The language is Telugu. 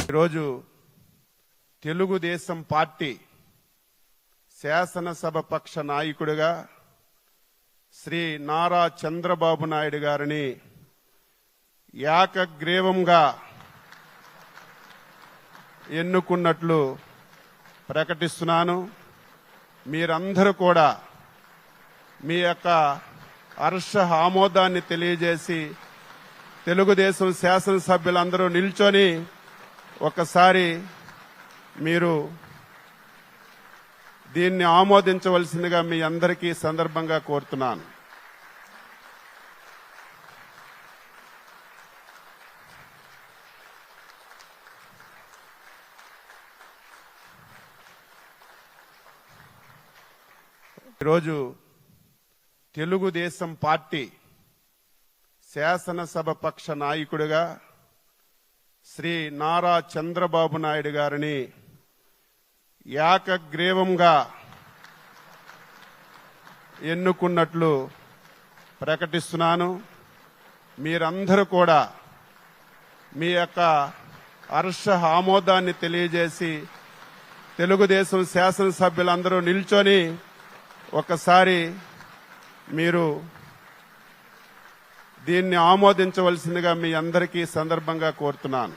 ఈరోజు తెలుగుదేశం పార్టీ శాసనసభ పక్ష నాయకుడిగా శ్రీ నారా చంద్రబాబు నాయుడు గారిని ఏకగ్రీవంగా ఎన్నుకున్నట్లు ప్రకటిస్తున్నాను. మీరందరూ కూడా మీ యొక్క హర్ష ఆమోదాన్ని తెలియజేసి తెలుగుదేశం శాసనసభ్యులందరూ నిల్చొని ఒకసారి మీరు దీన్ని ఆమోదించవలసిందిగా మీ అందరికీ సందర్భంగా కోరుతున్నాను. ఈరోజు తెలుగుదేశం పార్టీ శాసనసభ పక్ష నాయకుడిగా శ్రీ నారా చంద్రబాబు నాయుడు గారిని ఏకగ్రీవంగా ఎన్నుకున్నట్లు ప్రకటిస్తున్నాను. మీరందరూ కూడా మీ యొక్క హర్ష ఆమోదాన్ని తెలియజేసి తెలుగుదేశం శాసనసభ్యులందరూ నిల్చొని ఒకసారి మీరు దీన్ని ఆమోదించవలసిందిగా మీ అందరికీ సందర్భంగా కోరుతున్నాను.